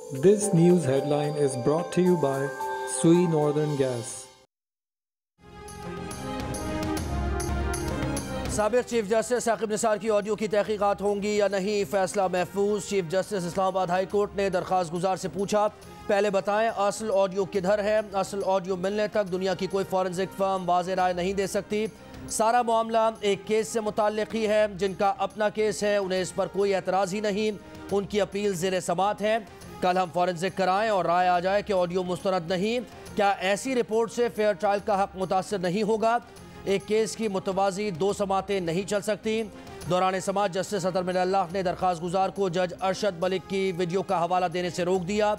This news headline is brought to you by Sui Northern Gas. साबिक़ chief justice Saqib Nisar की audio की तहकीकात होंगी या नहीं, फैसला महफूज। Chief justice Islamabad high court ने दरख्वास्त गुजार से पूछा, पहले बताएं असल ऑडियो किधर है। असल ऑडियो मिलने तक दुनिया की कोई फॉरेंसिक फर्म वाज़ेह राय नहीं दे सकती। सारा मामला एक केस से मुताल्लिक ही है। जिनका अपना केस है उन्हें इस पर कोई एतराज़ ही नहीं, उनकी अपील ज़ेर समात है। कल हम फॉरेंसिक कराएं और राय आ जाए कि ऑडियो मुस्तरद नहीं, क्या ऐसी रिपोर्ट से फेयर ट्रायल का हक मुतासर नहीं होगा? एक केस की मुतवाज़ी दो समातें नहीं चल सकती। दौरान समात जस्टिस अतर मिनल्लाह ने दरख्वास्त गुजार को जज अरशद मलिक की वीडियो का हवाला देने से रोक दिया।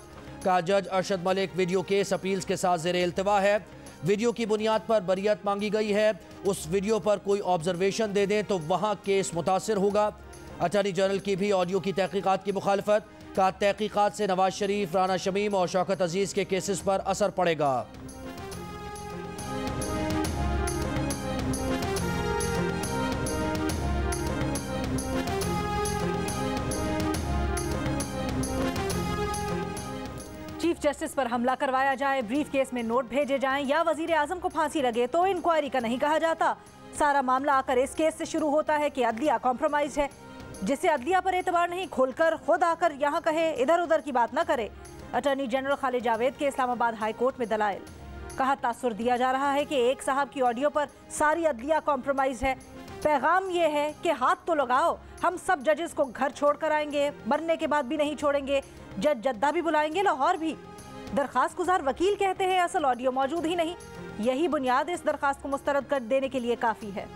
कहा जज Arshad Malik video case appeals के साथ ज़ेर इल्तिवा है। वीडियो की बुनियाद पर बरियत मांगी गई है। उस वीडियो पर कोई ऑब्जर्वेशन दे दें तो वहाँ केस मुतासर होगा। अटॉर्नी जनरल की भी ऑडियो की तहकीकात की मुखालफत। कहा तहकीकात से नवाज शरीफ, राना शमीम और शौकत अजीज़ के केसेस पर असर पड़ेगा। चीफ जस्टिस पर हमला करवाया जाए, ब्रीफ केस में नोट भेजे जाएं या वजीर आजम को फांसी लगे तो इंक्वायरी का नहीं कहा जाता। सारा मामला आकर इस केस से शुरू होता है कि अदलिया कॉम्प्रोमाइज है, जिसे अदलिया पर एतबार नहीं, खोलकर खुद आकर यहाँ कहे, इधर उधर की बात ना करे। अटॉर्नी जनरल खालिद जावेद के इस्लामाबाद हाई कोर्ट में दलाइल। कहा तासुर दिया जा रहा है कि एक साहब की ऑडियो पर सारी अदलिया कॉम्प्रोमाइज है। पैगाम ये है कि हाथ तो लगाओ, हम सब जजेस को घर छोड़ कर आएंगे, मरने के बाद भी नहीं छोड़ेंगे, जज जद्दा भी बुलाएंगे, लाहौर भी। दरखास्त गुजार वकील कहते हैं असल ऑडियो मौजूद ही नहीं। यही बुनियाद इस दरखास्त को मुस्तरद कर देने के लिए काफ़ी है।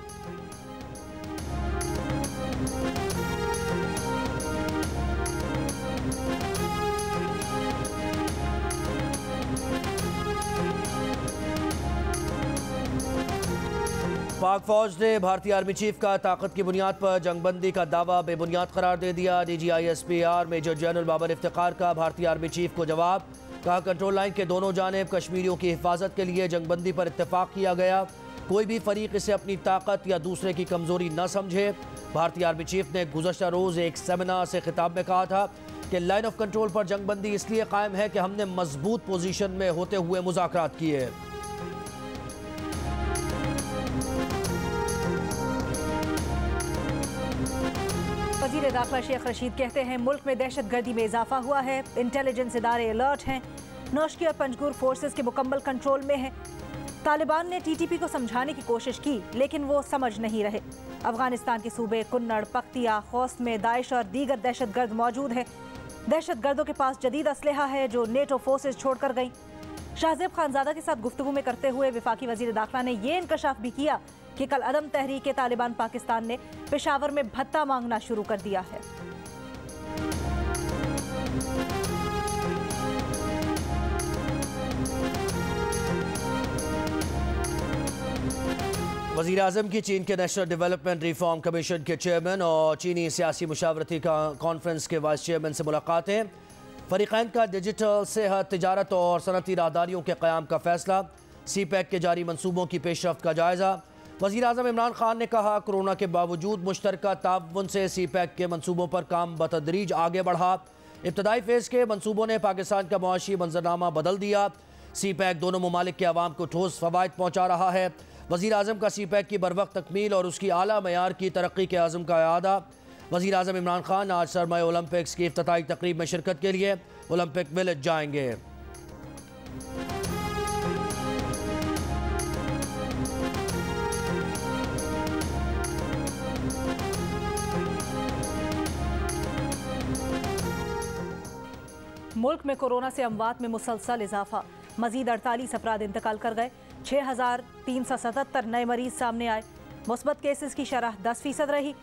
पाक फौज ने भारतीय आर्मी चीफ का ताकत की बुनियाद पर जंगबंदी का दावा बेबुनियाद करार दे दिया। DGISPR major general Babar Iftikhar का भारतीय आर्मी चीफ को जवाब। कहा कंट्रोल लाइन के दोनों जानिब कश्मीरियों की हिफाजत के लिए जंगबंदी पर इत्तेफाक किया गया। कोई भी फरीक इसे अपनी ताकत या दूसरे की कमजोरी न समझे। भारतीय आर्मी चीफ ने गुज़श्ता रोज़ एक सेमिनार से खिताब में कहा था कि लाइन ऑफ कंट्रोल पर जंगबंदी इसलिए कायम है कि हमने मजबूत पोजीशन में होते हुए मुज़ाकरात किए। वज़ीर दाखिला शेख रशीद कहते हैं मुल्क में दहशत गर्दी में इजाफा हुआ है, इंटेलिजेंस इदारे अलर्ट हैं, नौशकी और पंजगूर फोर्सेस के मुकम्मल कंट्रोल में है। तालिबान ने TTP को समझाने की कोशिश की लेकिन वो समझ नहीं रहे। अफगानिस्तान के सूबे कुन्नड़, पख्तिया, खौस्त में दाइश और दीगर दहशत गर्द मौजूद हैं। दहशत गर्दों के पास जदीद असलहा है जो नेटो फोर्सेस छोड़कर गई। शाहजेब खानजादा के साथ गुफ्तगू में करते हुए वफाकी वज़ीर दाखिला ने यह इंकशाफ भी किया कि कल अदम तहरीक तालिबान पाकिस्तान ने पेशावर में भत्ता मांगना शुरू कर दिया है। वज़ीर आज़म की चीन के नेशनल डेवलपमेंट रिफॉर्म कमीशन के चेयरमैन और चीनी सियासी मुशावरती कॉन्फ्रेंस के वाइस चेयरमैन से मुलाकातें। फरीक़ैन का डिजिटल, सेहत, तिजारत और सनती राहदारियों के क़याम का फैसला। CPEC के जारी मनसूबों की पेशरफ्त का जायज़ा। वज़ीर आज़म इमरान खान ने कहा कोरोना के बावजूद मुश्तरका ताउन से CPEC के मनसूबों पर काम बतदरीज आगे बढ़ा। इब्तदाई फ़ेज़ के मनसूबों ने पाकिस्तान का मुआशी मंजरनामा बदल दिया। CPEC दोनों ममालिक के अवाम को ठोस फ़वाइद पहुँचा रहा है। वज़ीर आज़म का CPEC की बरवक्त तकमील और उसकी आला मयार की तरक्की के आज़म का इआदा। वज़ीर आज़म इमरान खान आज सरमाए ओलंपिक्स की इफ्तिताई तकरीब में शिरकत के लिए ओलंपिक विलेज जाएंगे। मुल्क में कोरोना से अमवात में मुसलसल इजाफा। मजीद 48 अफराद इंतकाल कर गए। 6,377 नए मरीज सामने आए। मुस्बत केसेस की शरह 10% रही।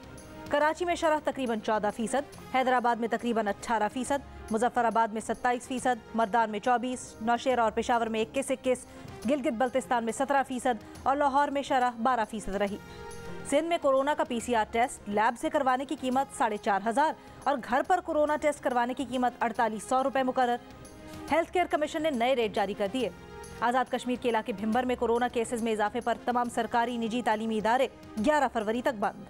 कराची में शरह तकरीबन 14%, हैदराबाद में तकरीबन 18%, मुजफ्फराबाद में 27%, मर्दान में 24%, नौशेरा और पेशावर में 21-21, गिलगित बल्तिस्तान में 17% और लाहौर में शरह 12% रही। सिंध में कोरोना का PCR टेस्ट लैब से करवाने की कीमत 4,500 और घर पर कोरोना टेस्ट करवाने की कीमत 4800 रुपये मुकर्रर। हेल्थ केयर कमीशन ने नए रेट जारी कर दिए। आज़ाद कश्मीर के इलाके भिम्बर में कोरोना केसेस में इजाफे पर तमाम सरकारी निजी तालीमी इदारे 11 फरवरी तक बंद।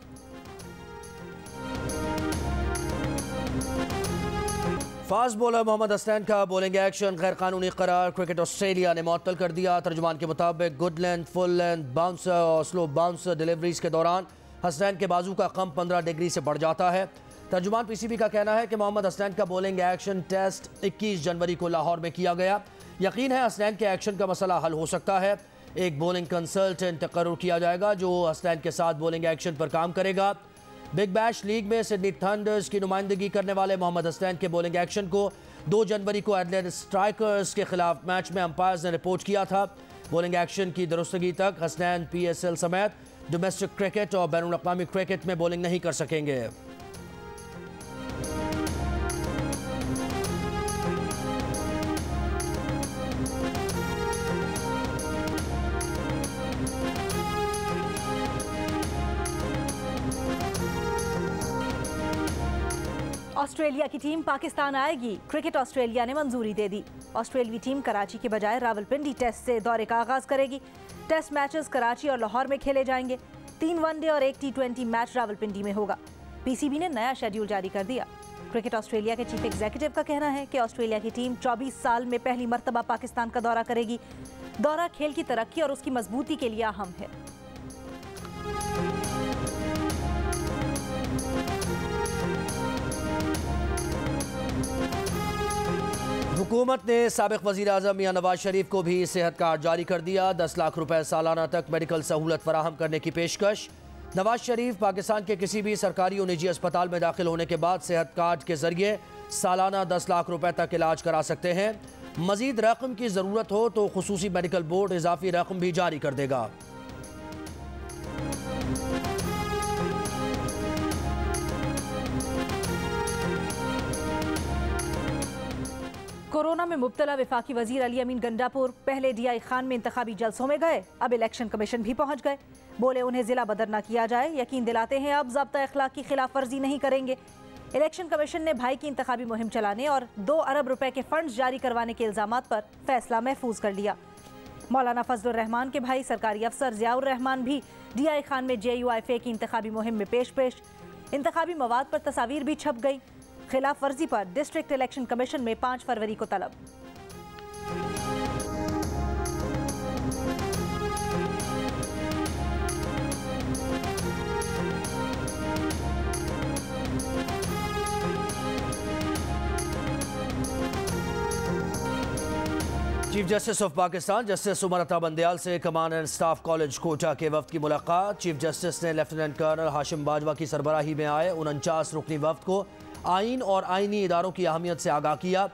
फास्ट बॉलर मोहम्मद हसनैन का बॉलिंग एक्शन गैर कानूनी करार क्रिकेट ऑस्ट्रेलिया ने मुअत्तल कर दिया। तर्जुमान के मुताबिक good length, full length, bouncer और स्लो बाउंसर डिलीवरीज के दौरान हसनैन के बाजू का कम 15 डिग्री से बढ़ जाता है। तर्जुमान पीसीबी का कहना है कि मोहम्मद हसनैन का बॉलिंग एक्शन टेस्ट 21 जनवरी को लाहौर में किया गया। यकीन है हसनैन के एक्शन का मसला हल हो सकता है। एक बॉलिंग कंसल्टेंट तकर्रुर किया जाएगा जो हसनैन के साथ बॉलिंग एक्शन पर काम करेगा। बिग बैश लीग में सिडनी थंडर्स की नुमाइंदगी करने वाले मोहम्मद हसनैन के बॉलिंग एक्शन को 2 जनवरी को एडिलेड स्ट्राइकर्स के खिलाफ मैच में अंपायर्स ने रिपोर्ट किया था। बॉलिंग एक्शन की दुरुस्तगी तक हसनैन PSL समेत डोमेस्टिक क्रिकेट और बैनुल अक़वामी क्रिकेट में बॉलिंग नहीं कर सकेंगे। ऑस्ट्रेलिया की टीम पाकिस्तान आएगी, क्रिकेट ऑस्ट्रेलिया ने मंजूरी दे दी। ऑस्ट्रेलियाई टीम कराची के बजाय रावलपिंडी टेस्ट से दौरे का आगाज करेगी। टेस्ट मैचेस कराची और लाहौर में खेले जाएंगे। 3 वनडे और 1 T20 मैच रावलपिंडी में होगा। पीसीबी ने नया शेड्यूल जारी कर दिया। क्रिकेट ऑस्ट्रेलिया के चीफ एग्जीक्यूटिव का कहना है कि ऑस्ट्रेलिया की टीम 24 साल में पहली मर्तबा पाकिस्तान का दौरा करेगी। दौरा खेल की तरक्की और उसकी मजबूती के लिए अहम है। हुकूमत ने साबिक वज़ीर आज़म मियां नवाज शरीफ को भी सेहत कार्ड जारी कर दिया। 10 लाख रुपए सालाना तक मेडिकल सहूलत फराहम करने की पेशकश। नवाज शरीफ पाकिस्तान के किसी भी सरकारी और निजी अस्पताल में दाखिल होने के बाद सेहत कार्ड के जरिए सालाना 10 लाख रुपए तक इलाज करा सकते हैं। मजीद रकम की ज़रूरत हो तो खुसूसी मेडिकल बोर्ड इजाफी रकम भी जारी कर देगा। कोरोना में मुब्तला वफाकी वजीर अली अमीन गंडापुर पहले DI खान में इंतखाबी जलसों में गए, अब इलेक्शन कमीशन भी पहुंच गए। बोले उन्हें जिला बदर न किया जाए, यकीन दिलाते हैं अब ज़ाब्ता अखलाक की खिलाफ वर्जी नहीं करेंगे। इलेक्शन कमीशन ने भाई की इंतखाबी मुहिम चलाने और 2 अरब रुपए के फंड्स जारी करवाने के इल्जामात पर फैसला महफूज कर लिया। मौलाना फजलुर रहमान के भाई सरकारी अफसर ज़ियाउर रहमान भी DI खान में JUIFA की इंतखाबी मुहिम में पेश। इंतखाबी मवाद पर तस्वीर भी छप गई। खिलाफ वर्जी पर डिस्ट्रिक्ट इलेक्शन कमीशन में 5 फरवरी को तलब। Chief justice of Pakistan justice Umar Ata Bandial से command and staff college Quetta के वफ्द की मुलाकात। चीफ जस्टिस ने लेफ्टिनेंट कर्नल हाशिम बाजवा की सरबराही में आए 49 रुकनी वफ्द को आइन और आइनी इदारों की अहमियत से आगाह किया।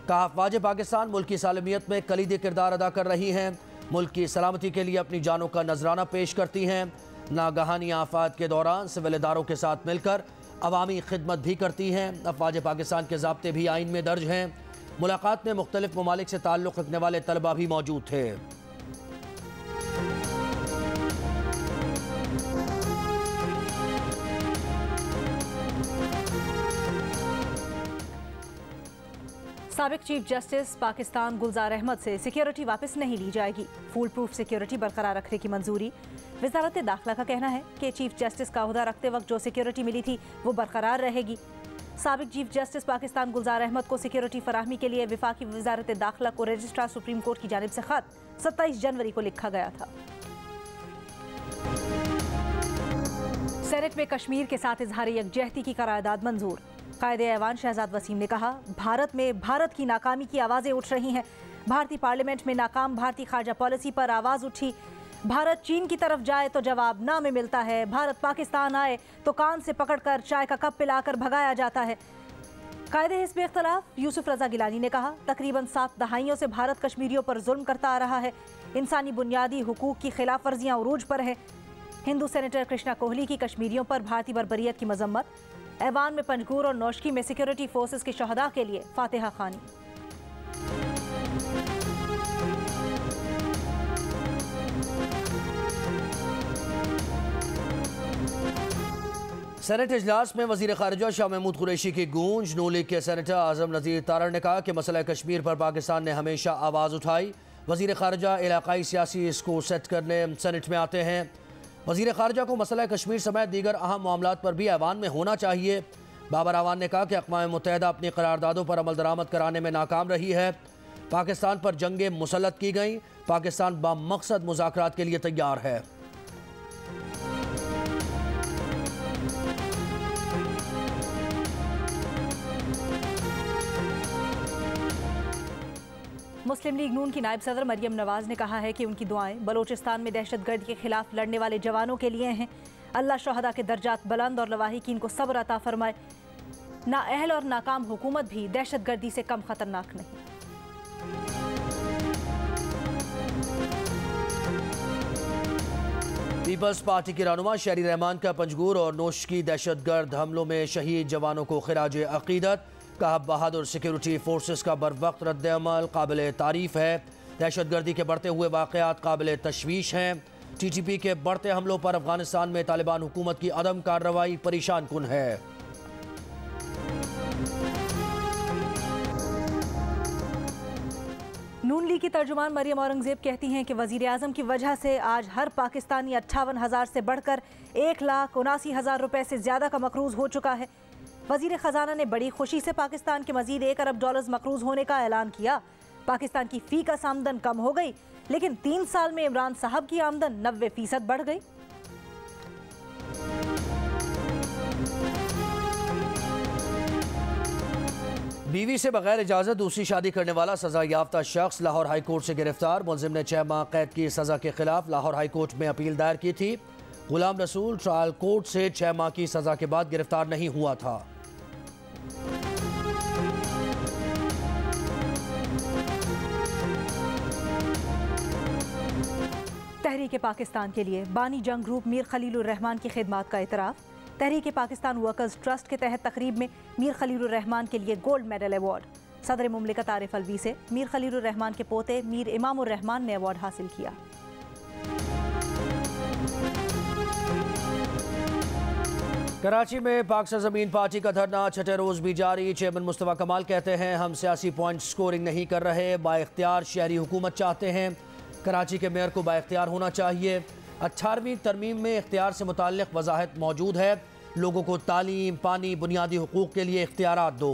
कहा अफवाज पाकिस्तान मुल्क की सालमियत में कलीदी किरदार अदा कर रही हैं, मुल्क की सलामती के लिए अपनी जानों का नजराना पेश करती हैं। नागहानी आफात के दौरान सिविल इदारों के साथ मिलकर अवामी खिदमत भी करती हैं। अफवाज पाकिस्तान के ज़ाब्ते भी आइन में दर्ज हैं। मुलाकात में मुख्तलिफ ममालिक से ताल्लुक़ रखने वाले तलबा भी मौजूद थे। साबिक चीफ जस्टिस पाकिस्तान गुलजार अहमद से सिक्योरिटी वापस नहीं ली जाएगी। फूल प्रूफ सिक्योरिटी बरकरार रखने की मंजूरी। वजारत दाखिला का कहना है कि चीफ जस्टिस का ओहदा रखते वक्त जो सिक्योरिटी मिली थी वो बरकरार रहेगी। साबिक चीफ जस्टिस पाकिस्तान गुलजार अहमद को सिक्योरिटी फराहमी के लिए वफाकी वजारत दाखिला को रजिस्ट्रार सुप्रीम कोर्ट की जानिब से खत 27 जनवरी को लिखा गया था। सेनेट में कश्मीर के साथ इजहार यकजहती की करारदाद मंजूर। कायदे ऐवान शहजाद वसीम ने कहा भारत में भारत की नाकामी की आवाज़ें उठ रही हैं। भारतीय पार्लियामेंट में नाकाम भारतीय खारजा पॉलिसी पर आवाज़ उठी। भारत चीन की तरफ जाए तो जवाब ना में मिलता है, भारत पाकिस्तान आए तो कान से पकड़कर चाय का कप पिलाकर भगाया जाता है। कायदे हिस्ब इख्तलाफ यूसुफ रजा गिलानी ने कहा तकरीबन 7 दहाइयों से भारत कश्मीरियों पर जुल्म करता आ रहा है। इंसानी बुनियादी हुकूक की खिलाफ वर्जियाँ उरूज पर है। हिंदू सेनेटर कृष्णा कोहली की कश्मीरियों पर भारतीय बर्बरियत की मजम्मत। ऐवान में पंजगूर और नौशकी में सिक्योरिटी फोर्सेस के शहदा के लिए फातिहा खानी। सेनेट इजलास में वजीर खारजा शाह महमूद कुरैशी की गूंज। नून लीग के सेनेटर आजम नज़ीर तारड़ ने कहा कि मसला कश्मीर पर पाकिस्तान ने हमेशा आवाज़ उठाई। वजीर खारजा इलाकाई सियासी इसको सेट करने सेनेट में आते हैं। वजीर खारजा को मसला कश्मीर समेत दीगर अहम मामलात पर भी ऐवान में होना चाहिए। बाबर आवान ने कहा कि अक़वाम मुत्तहिदा अपनी करारदादों पर अमल दरामद कराने में नाकाम रही है। पाकिस्तान पर जंगें मुसल्लत की गईं। पाकिस्तान बामक़सद मुज़ाकरात के लिए तैयार है। मुस्लिम लीग नून की नायब सदर मरियम नवाज ने कहा है कि उनकी दुआएं बलोचिस्तान में दहशतगर्दी के खिलाफ लड़ने वाले जवानों के लिए हैं। अल्लाह शहदा के दर्जात बुलंद और लवाहिकीन को सब्र अता फरमाए। नाअहल और नाकाम हुकूमत भी दहशतगर्दी से कम खतरनाक नहीं। पीपल्स पार्टी की रहनुमा शहरी रहमान का पंजगूर और नोश की दहशतगर्द हमलों में शहीद जवानों को खिराज अकीदत। कहा बहादुर सिक्योरिटी फोर्सेस का बर वक्त रद्द-ए-अमल काबिल तारीफ है। दहशतगर्दी के बढ़ते हुए वाक़यात काबिल तशवीश हैं। TTP के बढ़ते हमलों पर अफगानिस्तान में तालिबान हुकूमत की अदम कार्रवाई परेशान कुन है। नून लीग की तर्जुमान मरियम औरंगजेब कहती हैं कि वज़ीर आज़म की वजह से आज हर पाकिस्तानी 58,000 से बढ़कर 1,79,000 रुपए से ज़्यादा का मकरूज़ हो चुका है। वज़ीर ख़जाना ने बड़ी खुशी से पाकिस्तान के मज़ीद 1 अरब डॉलर्स मकरूज़ होने का ऐलान किया। पाकिस्तान की फ़ी का आमदन कम हो गई, लेकिन 3 साल में इमरान साहब की आमदन 90% बढ़ गई। बीवी से बगैर इजाज़त दूसरी शादी करने वाला सजा याफ्ता शख्स लाहौर हाई कोर्ट से गिरफ्तार। मुलजिम ने 6 माह कैद की सजा के खिलाफ लाहौर हाई कोर्ट में अपील दायर की थी। गुलाम रसूल ट्रायल कोर्ट से 6 माह की सजा के बाद गिरफ्तार नहीं हुआ था। तहरीक पाकिस्तान के लिए बानी जंग ग्रुप मीर खलीलुर रहमान की खिदमात का इतराफ़। तहरीक पाकिस्तान वर्कर्स ट्रस्ट के तहत तकरीब में मीर खलीलुर रहमान के लिए गोल्ड मेडल अवार्ड। सदर मुमलिकत आरिफ अलवी से मीर खलीलुर रहमान के पोते मीर इमामुर रहमान ने अवार्ड हासिल किया। कराची में पाक सरजमीन पार्टी का धरना छठे रोज भी जारी। चेयरमैन मुस्तफा कमाल कहते हैं हम सियासी पॉइंट स्कोरिंग नहीं कर रहे, बाइख्तियार शहरी हुकूमत चाहते हैं। कराची के मेयर को बाइख्तियार होना चाहिए। 18वीं तरमीम में इख्तियार से मुताल्लिक वजाहत मौजूद है। लोगों को तालीम, पानी, बुनियादी हुकूक के लिए इख्तियारात दो।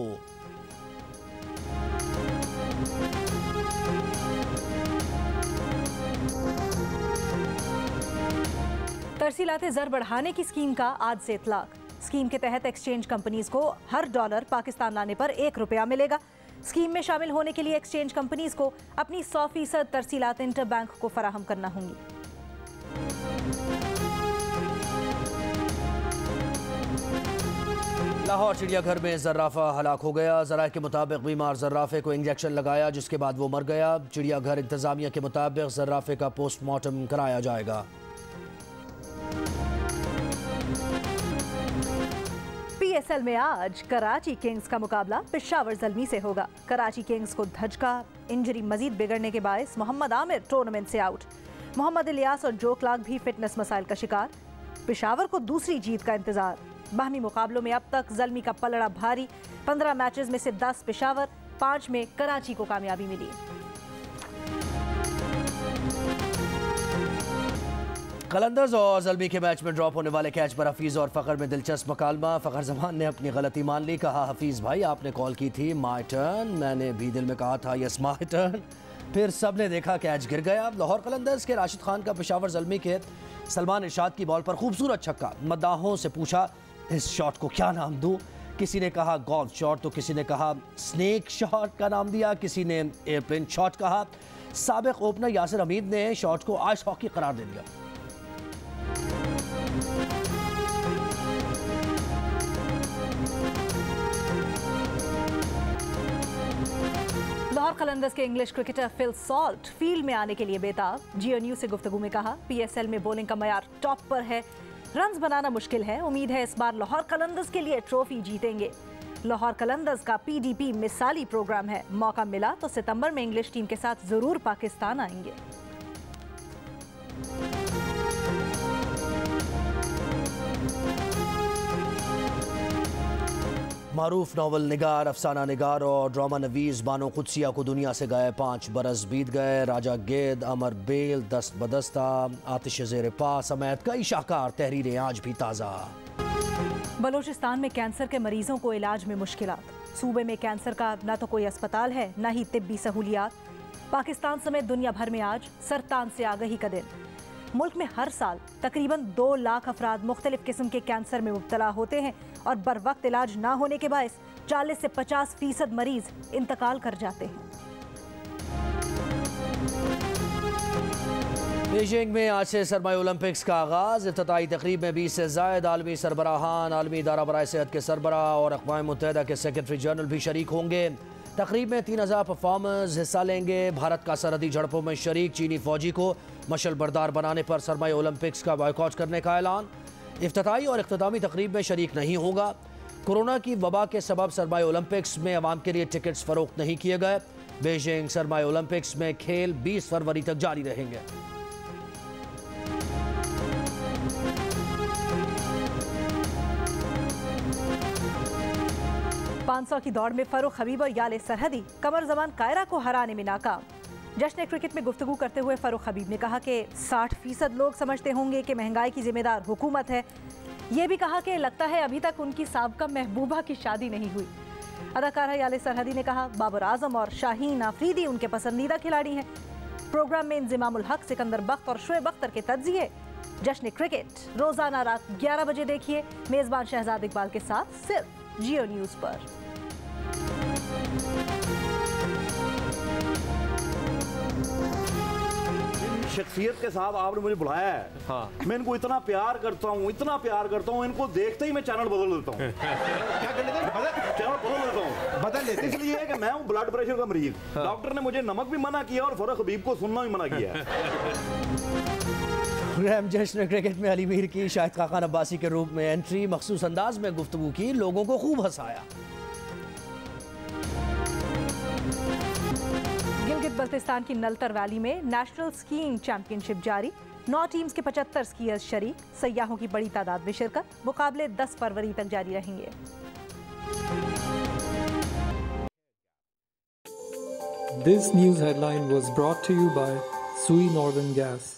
तरसीलाते ज़र बढ़ाने की स्कीम का आज से इतलाक। स्कीम के तहत एक्सचेंज कंपनीज को हर डॉलर पाकिस्तान लाने पर 1 रुपया मिलेगा। स्कीम में शामिल होने के लिए एक्सचेंज कंपनीज को अपनी 100% तरसीलात इंटर बैंक को फराहम करना होंगी। लाहौर चिड़ियाघर में जर्राफा हलाक हो गया। जराए के मुताबिक बीमार जर्राफे को इंजेक्शन लगाया, जिसके बाद वो मर गया। चिड़ियाघर इंतजामिया के मुताबिक जर्राफे का पोस्टमार्टम कराया जाएगा। PSL में आज कराची किंग्स का मुकाबला पेशावर ज़ल्मी से होगा। कराची किंग्स को धचका इंजरी मजीद बिगड़ने के बायस मोहम्मद आमिर टूर्नामेंट से आउट। मोहम्मद इलियास और जो क्लार्क भी फिटनेस मसाइल का शिकार। पेशावर को दूसरी जीत का इंतजार। बाहमी मुकाबलों में अब तक ज़ल्मी का पलड़ा भारी। 15 मैचेस में से 10 पेशावर, 5 में कराची को कामयाबी मिली। कलंदर्स और ज़ल्मी के मैच में ड्रॉप होने वाले कैच पर हफीज़ और फ़खर में दिलचस्प मकालमा। फ़खर जमान ने अपनी गलती मान ली। कहा हफीज़ भाई आपने कॉल की थी माय टर्न, मैंने भी दिल में कहा था यस माय टर्न, फिर सबने देखा कैच गिर गया। लाहौर कलंदर्स के राशिद खान का पेशावर ज़ल्मी के सलमान इरशाद की बॉल पर खूबसूरत छक्का। मद्दाहों से पूछा इस शॉट को क्या नाम दूं। किसी ने कहा गोल्फ शॉट तो किसी ने कहा स्नेक शॉट का नाम दिया, किसी ने एयरप्लेन शॉट कहा। साबिक ओपनर यासिर हमीद ने शॉट को आइस हॉकी करार दे दिया। लाहौर कलंदर्स के English cricketer Phil Salt field में आने के लिए बेताब। जियो न्यूज से गुफ्तगू में कहा PSL में बॉलिंग का मयार टॉप पर है, रन्स बनाना मुश्किल है। उम्मीद है इस बार लाहौर कलंदर्स के लिए ट्रॉफी जीतेंगे। लाहौर कलंदर्स का PDP मिसाली प्रोग्राम है। मौका मिला तो सितंबर में इंग्लिश टीम के साथ जरूर पाकिस्तान आएंगे। मारूफ नावल निगार, अफसाना निगार और ड्रामा नवीस बानो कुदसिया को दुनिया से गए 5 बरस बीत गए। राजा गेद, अमर बेल, दस्त बदस्ता, आतिश ज़ेर पा समेत कई शाहकार तहरीरें आज भी ताज़ा। बलूचिस्तान में कैंसर के मरीजों को इलाज में मुश्किलात। सूबे में कैंसर का न तो कोई अस्पताल है न ही तिब्बी सहूलियात। पाकिस्तान समेत दुनिया भर में आज सरतान से आगही का दिन। मुल्क में हर साल तकरीबन 2 लाख अफराद मुख्तलिफ किस्म के कैंसर में मुब्तला होते हैं और बर वक्त इलाज ना होने के बायस 40 से 50% मरीज इंतकाल कर जाते हैं। बीजिंग में आज से सरमाई ओलंपिक्स का आगाज़। इफ्तिताई तकरीब में 20 से ज़ायद आलमी सरबराहान, आलमी इदारा बराए सेहत के सरबराह और अक़वाम मुत्तहिदा के सेक्रेटरी जनरल भी शरीक होंगे। तकरीब में 3000 परफॉर्मर्स हिस्सा लेंगे। भारत का सरहदी झड़पों में शरीक चीनी फौजी को मशल बरदार बनाने पर सरमाई ओलंपिक्स का बॉयकॉट करने का ऐलान। इफ्तिताई और इख्तितामी तकरीब में शरीक नहीं होगा। कोरोना की वबा के सबब सरमाई ओलंपिक्स में अवाम के लिए टिकट्स फ़रोख्त नहीं किए गए। बीजिंग सरमाई ओलंपिक्स में खेल 20 फरवरी तक जारी रहेंगे। 500 की दौड़ में फरूख हबीब और याले सरहदी कमर जमान कायरा को हराने में नाकाम। जश्न क्रिकेट में गुफ्तगू करते हुए फरूख हबीब ने कहा कि 60% लोग समझते होंगे कि महंगाई की जिम्मेदार हुकूमत है। ये भी कहा कि लगता है अभी तक उनकी साबका महबूबा की शादी नहीं हुई। अदाकारा याले सरहदी ने कहा बाबर आजम और शाहीन आफरीदी उनके पसंदीदा खिलाड़ी हैं। प्रोग्राम में इंजिमामुल हक, सिकंदर बख्त और शोएब अख्तर के तज्जिए। जश्न क्रिकेट रोजाना रात 11 बजे देखिए मेजबान शहजाद इकबाल के साथ सिर्फ जियो न्यूज़ पर। शख्सियत के साथ आपने मुझे बुलाया है, हाँ। मैं इनको इतना प्यार करता हूँ, इनको देखते ही मैं चैनल बदल देता हूँ। क्या कर लेते हैं? चैनल बदल देता हूँ। इसलिए कि मैं हूँ ब्लड प्रेशर का मरीज। हाँ। डॉक्टर ने मुझे नमक भी मना किया और फरूख हबीब को सुनना भी मना किया। प्रोग्राम जश्न क्रिकेट में अली मीर की शाहिद खाकान अब्बासी के रूप में एंट्री, मखसूस अंदाज में गुफ्तगू की, लोगों को खूब हंसाया। गिलगित बल्तिस्तान की नलतर वैली में नेशनल स्कीइंग चैंपियनशिप जारी। 9 टीम्स के 75 स्कीयर्स शरीक। सयाहों की बड़ी तादाद में शिरकत। मुकाबले 10 फरवरी तक जारी रहेंगे। This news headline was brought to you by Sui Northern Gas.